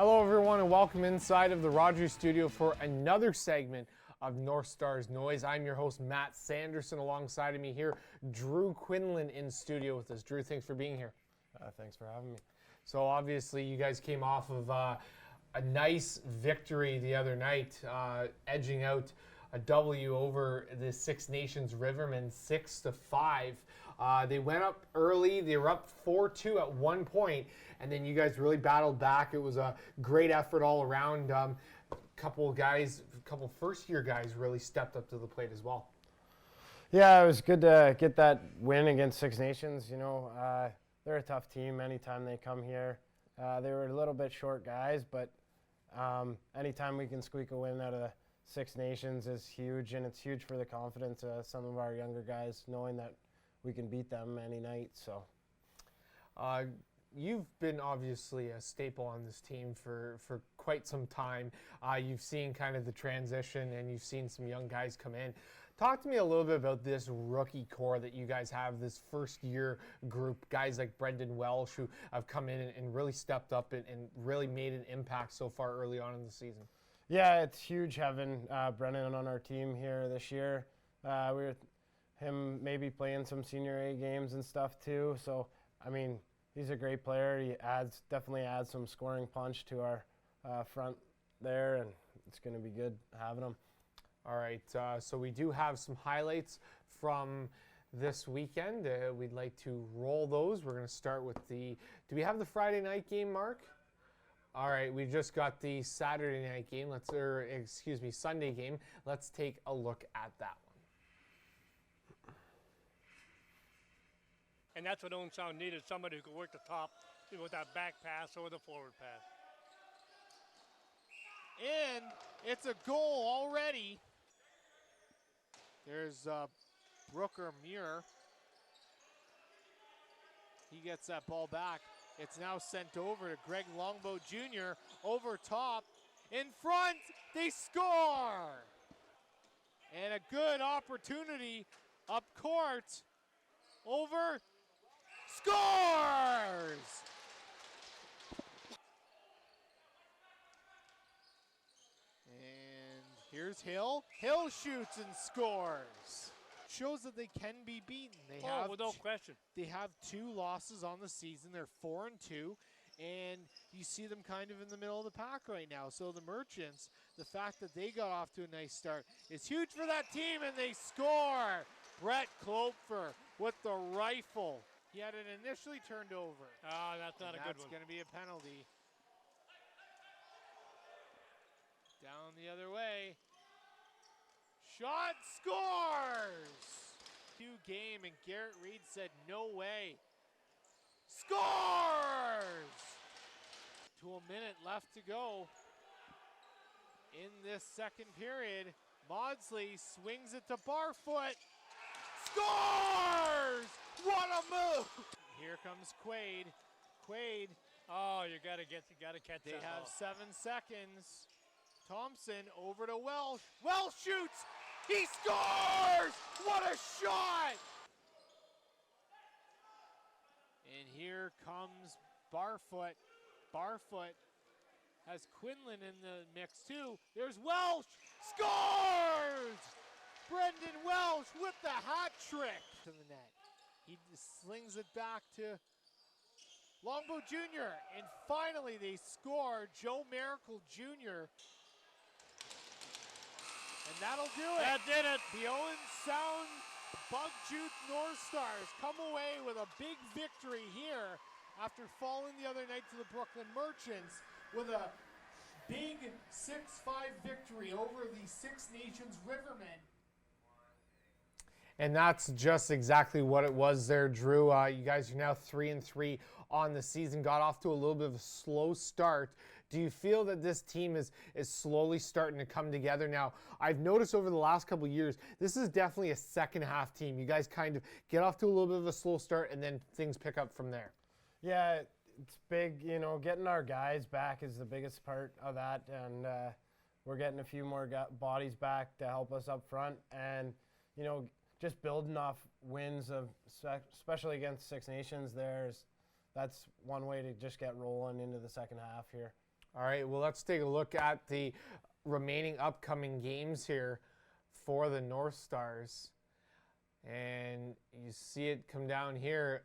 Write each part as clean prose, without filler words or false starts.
Hello everyone and welcome inside of the Rogers studio for another segment of North Stars Noise. I'm your host Matt Sanderson. Alongside of me here, Drew Quilan in studio with us. Drew, thanks for being here. Thanks for having me. So obviously you guys came off of a nice victory the other night, edging out a W over the Six Nations Rivermen 6-5. They went up early. They were up 4-2 at one point, and then you guys really battled back. It was a great effort all around. Couple first-year guys really stepped up to the plate as well. Yeah, it was good to get that win against Six Nations. You know, they're a tough team anytime they come here. They were a little bit short guys, but anytime we can squeak a win out of the Six Nations is huge, and it's huge for the confidence of some of our younger guys, knowing that we can beat them any night. So, you've been obviously a staple on this team for quite some time. You've seen kind of the transition, and you've seen some young guys come in. Talk to me a little bit about this rookie core that you guys have, this first-year group, guys like Brendan Welsh who have come in and really stepped up and really made an impact so far early on in the season. Yeah, it's huge having Brendan on our team here this year. Him maybe playing some senior A games and stuff too. So, I mean, he's a great player. He definitely adds some scoring punch to our front there, and it's going to be good having him. All right, so we do have some highlights from this weekend. We'd like to roll those. We're going to start with do we have the Friday night game, Mark? All right, we just got the Saturday night game. Sunday game. Let's take a look at that one. And that's what Owen Sound needed, somebody who could work the top with that back pass or the forward pass. And it's a goal already. There's Brooker Muir. He gets that ball back. It's now sent over to Greg Longbow Jr. over top. In front, they score! And a good opportunity up court. Over, scores! And here's Hill. Hill shoots and scores. Shows that they can be beaten. Without question. They have 2 losses on the season. They're 4-2, and you see them kind of in the middle of the pack right now. So the Merchants, the fact that they got off to a nice start is huge for that team, and they score. Brett Klopfer with the rifle. He had it initially turned over. That's not a good one. That's going to be a penalty. Down the other way. Shot, scores! 2 game, and Garrett Reed said, no way. Scores! 2 minutes left to go in this second period. Maudsley swings it to Barfoot. Scores! What a move! Here comes Quaid. Quaid. Oh, you gotta catch that. They have ball. 7 seconds. Thompson over to Welsh. Welsh shoots! He scores! What a shot! And here comes Barfoot. Barfoot has Quinlan in the mix too. There's Welsh! Scores! Brendan Welsh with the hat trick to the net. He slings it back to Longbow Jr. And finally they score. Joe Miracle Jr. And that'll do it. That did it. The Owen Sound Bug Juice North Stars come away with a big victory here after falling the other night to the Brooklyn Merchants with a big 6-5 victory over the Six Nations Rivermen. And that's just exactly what it was there, Drew. You guys are now 3-3 on the season. Got off to a little bit of a slow start. Do you feel that this team is slowly starting to come together now? I've noticed over the last couple of years, this is definitely a second half team. You guys kind of get off to a little bit of a slow start, and then things pick up from there. Yeah, it's big. You know, getting our guys back is the biggest part of that, and we're getting a few more bodies back to help us up front, and you know, just building off wins of, especially against Six Nations. That's one way to just get rolling into the second half here. All right, well, let's take a look at the remaining upcoming games here for the North Stars. And you see it come down here,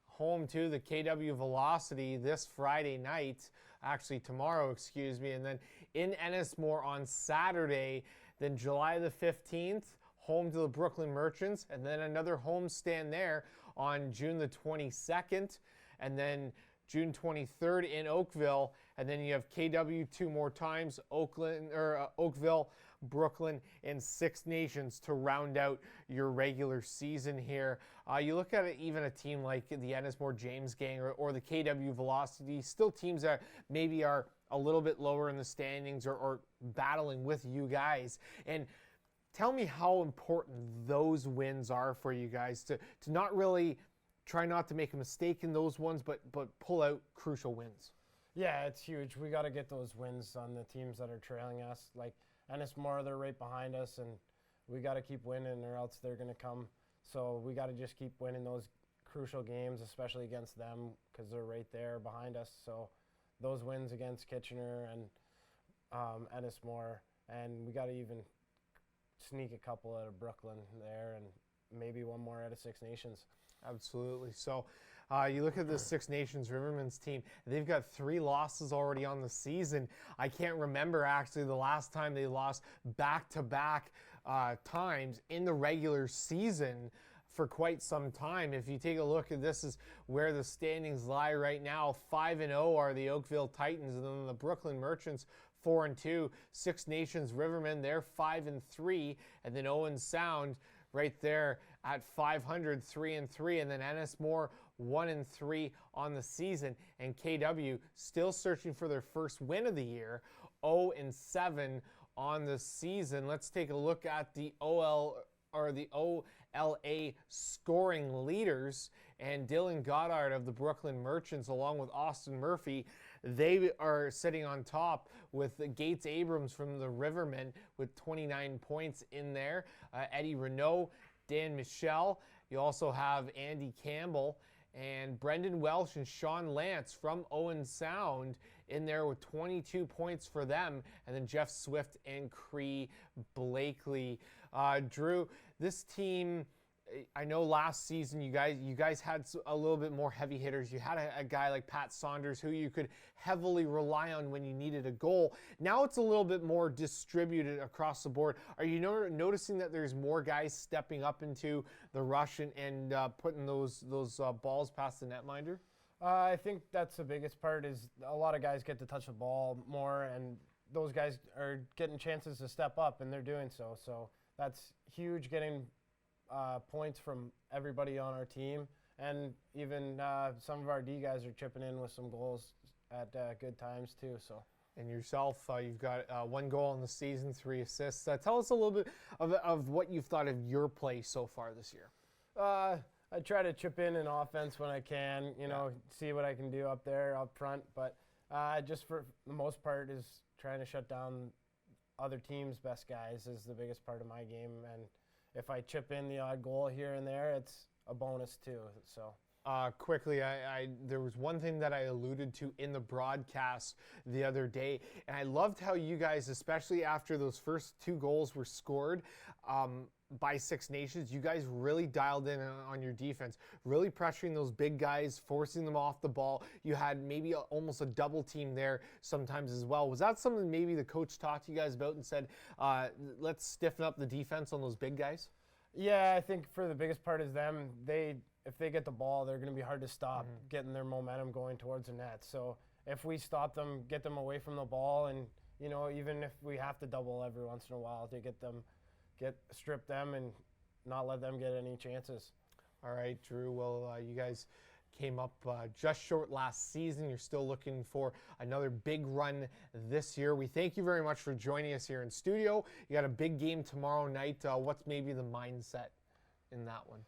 home to the KW Velocity this Friday night, actually tomorrow, excuse me, and then in Ennismore on Saturday, then July the 15th, home to the Brooklyn Merchants, and then another homestand there on June the 22nd, and then June 23rd in Oakville, and then you have KW two more times, Oakville, Brooklyn, and Six Nations to round out your regular season here. You look at it, even a team like the Ennismore James Gang or the KW Velocity, still teams that maybe are a little bit lower in the standings or battling with you guys. And tell me how important those wins are for you guys to not really try not to make a mistake in those ones, but pull out crucial wins. Yeah, it's huge. We got to get those wins on the teams that are trailing us. Like Ennismore, they're right behind us, and we got to keep winning or else they're going to come. So we got to just keep winning those crucial games, especially against them, because they're right there behind us. So those wins against Kitchener and Ennismore, and we got to even sneak a couple out of Brooklyn there and maybe one more out of Six Nations. Absolutely. So you look at the Six Nations Rivermen's team, they've got 3 losses already on the season. I can't remember actually the last time they lost back-to-back times in the regular season for quite some time. If you take a look at this, is where the standings lie right now. 5-0 are the Oakville Titans, and then the Brooklyn Merchants 4-2. Six Nations Rivermen, they're 5-3, and then Owen Sound right there at 500, 3-3, and then Ennismore 1-3 on the season, and KW still searching for their first win of the year, 0-7 on the season. Let's take a look at the OLA scoring leaders, and Dylan Goddard of the Brooklyn Merchants along with Austin Murphy, they are sitting on top with Gates Abrams from the Rivermen with 29 points in there. Eddie Renault, Dan Michel. You also have Andy Campbell and Brendan Welsh and Sean Lance from Owen Sound in there with 22 points for them. And then Jeff Swift and Cree Blakely. Drew, this team, I know last season you guys had a little bit more heavy hitters. You had a guy like Pat Saunders who you could heavily rely on when you needed a goal. Now it's a little bit more distributed across the board. Are you noticing that there's more guys stepping up into the rush and putting those balls past the netminder? I think that's the biggest part is a lot of guys get to touch the ball more, and those guys are getting chances to step up, and they're doing so. So that's huge, getting points from everybody on our team, and even some of our D guys are chipping in with some goals at good times too. So. And yourself, you've got 1 goal in the season, 3 assists. Tell us a little bit of what you've thought of your play so far this year. I try to chip in offense when I can, see what I can do up there, up front. But just for the most part is trying to shut down other teams' best guys is the biggest part of my game. And if I chip in the odd goal here and there, it's a bonus too. So. Quickly, there was one thing that I alluded to in the broadcast the other day, and I loved how you guys, especially after those first 2 goals were scored by Six Nations, you guys really dialed in on your defense, really pressuring those big guys, forcing them off the ball. You had maybe almost a double team there sometimes as well. Was that something maybe the coach talked to you guys about and said, let's stiffen up the defense on those big guys? Yeah, I think for the biggest part is them. If they get the ball, they're going to be hard to stop getting their momentum going towards the net. So if we stop them, get them away from the ball, and even if we have to double every once in a while to strip them and not let them get any chances. All right, Drew. Well, you guys came up just short last season. You're still looking for another big run this year. We thank you very much for joining us here in studio. You got a big game tomorrow night. What's maybe the mindset in that one?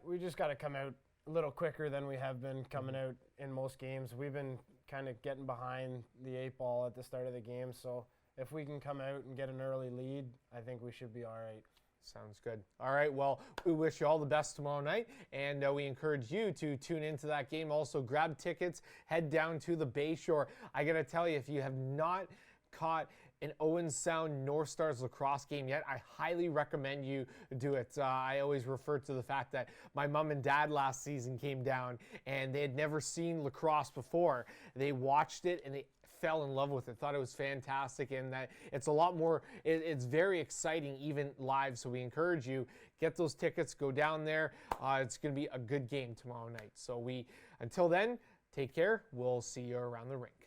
We just got to come out a little quicker than we have been coming out in most games. We've been kind of getting behind the 8 ball at the start of the game, so if we can come out and get an early lead, I think we should be all right. Sounds good. All right, well, we wish you all the best tomorrow night, and we encourage you to tune into that game. Also, grab tickets, head down to the Bayshore. I got to tell you, if you have not caught an Owen Sound North Stars lacrosse game yet, I highly recommend you do it. I always refer to the fact that my mom and dad last season came down, and they had never seen lacrosse before. They watched it, and they fell in love with it, thought it was fantastic, and that it's a lot more, it's very exciting even live. So we encourage you, get those tickets, go down there. It's going to be a good game tomorrow night. So until then, take care. We'll see you around the rink.